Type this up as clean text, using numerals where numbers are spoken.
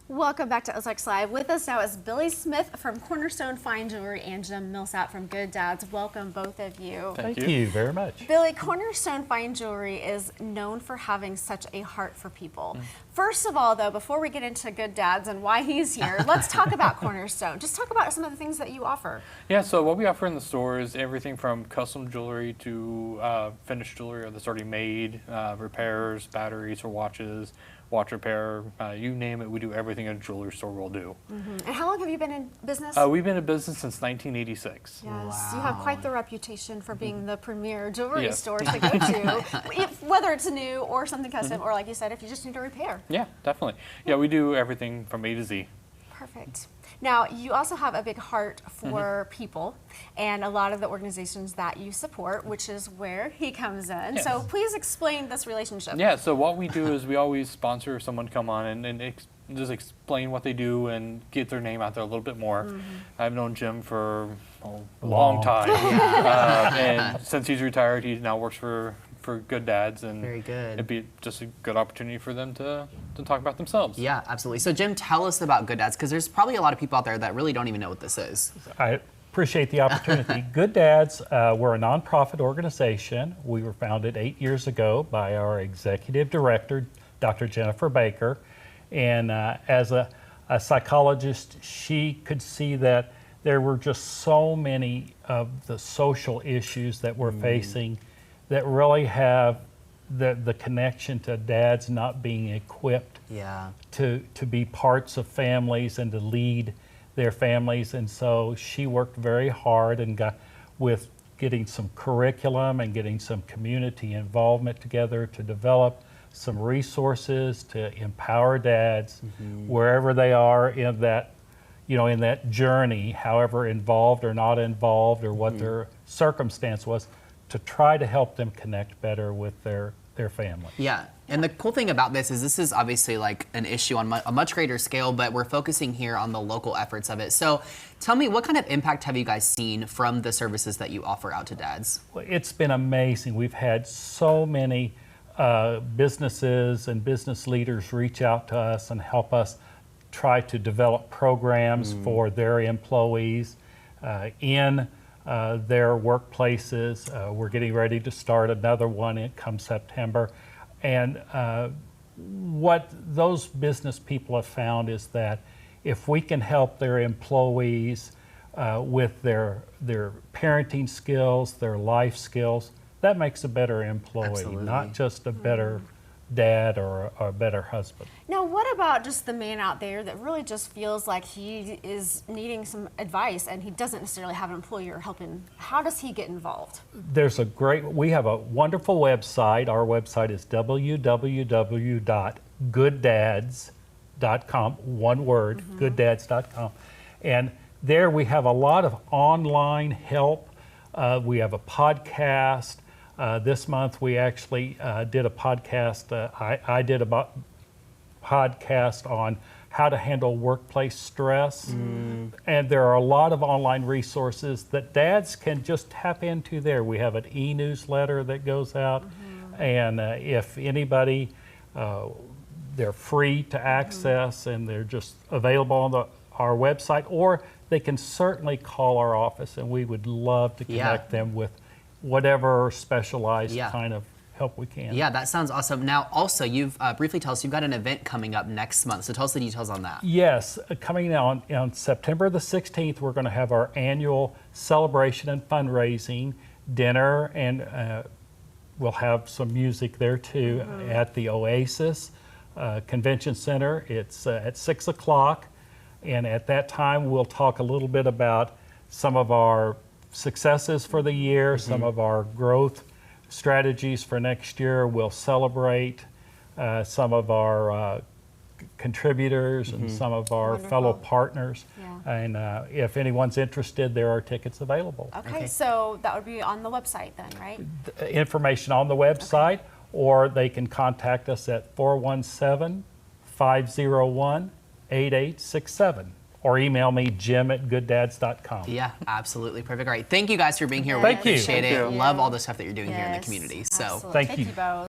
Welcome back to Ozarks Live. With us now is Billy Smith from Cornerstone Fine Jewelry and Jim Millsap from Good Dads. Welcome, both of you. Thank you very much. Billy, Cornerstone Fine Jewelry is known for having such a heart for people. First of all, though, before we get into Good Dads and why he's here, let's talk about Cornerstone. Just talk about some of the things that you offer. Yeah, so what we offer in the store is everything from custom jewelry to finished jewelry that's already made, repairs, batteries for watches, watch repair, you name it, we do everything a jewelry store will do. And how long have you been in business? We've been in business since 1986. Yes, Wow. you have quite the reputation for being the premier jewelry Yes. store to go to, whether it's new or something custom, or like you said, if you just need a repair. Yeah, definitely. Yeah, we do everything from A to Z. Perfect. Now, you also have a big heart for people and a lot of the organizations that you support, which is where he comes in. Yes. So please explain this relationship. Yeah, so what we do is we always sponsor someone to come on and just explain what they do and get their name out there a little bit more. I've known Jim for a long time. And since he's retired, he now works for Good Dads, and Very good. it'd be just a good opportunity for them to talk about themselves. Yeah, absolutely. So Jim, tell us about Good Dads, because there's probably a lot of people out there that really don't even know what this is. I appreciate the opportunity. Good Dads, we're a nonprofit organization. We were founded 8 years ago by our executive director, Dr. Jennifer Baker. And as a psychologist, she could see that there were just so many of the social issues that we're facing that really have the connection to dads not being equipped Yeah. to be parts of families and to lead their families. And so she worked very hard and got with getting some curriculum and getting some community involvement together to develop some resources to empower dads wherever they are in that, in that journey, however involved or not involved or what their circumstance was, to try to help them connect better with their family. Yeah. And the cool thing about this is obviously like an issue on a much greater scale, but we're focusing here on the local efforts of it. So tell me, what kind of impact have you guys seen from the services that you offer out to dads? Well, it's been amazing. We've had so many businesses and business leaders reach out to us and help us try to develop programs for their employees in their workplaces. We're getting ready to start another one come September. And what those business people have found is that if we can help their employees with their parenting skills, their life skills, that makes a better employee, Absolutely. not just a better dad or a better husband. Now, what about just the man out there that really just feels like he is needing some advice and he doesn't necessarily have an employer helping? How does he get involved? We have a wonderful website. Our website is www.gooddads.com, one word, gooddads.com. And there we have a lot of online help. We have a podcast. This month we actually did a podcast. I did a podcast on how to handle workplace stress. And there are a lot of online resources that dads can just tap into there. We have an e-newsletter that goes out. And if anybody, they're free to access and they're just available on our website, or they can certainly call our office and we would love to connect them with whatever specialized kind of help we can. Yeah, that sounds awesome. Now, also, you've briefly tell us you've got an event coming up next month. So tell us the details on that. Yes, coming on September the 16th, we're going to have our annual celebration and fundraising dinner, and we'll have some music there too at the Oasis Convention Center. It's at 6 o'clock, and at that time, we'll talk a little bit about some of our successes for the year, some of our growth strategies for next year. We'll celebrate some of our contributors and some of our fellow partners. And if anyone's interested, there are tickets available. Okay, so that would be on the website then, right? Information on the website, or they can contact us at 417-501-8867. Or email me, jim@gooddads.com. Yeah, absolutely. Perfect. All right. Thank you guys for being here. Thank We you. appreciate Thank it. you. Love all the stuff that you're doing here in the Yes, community. So absolutely. Thank Thank you. you both.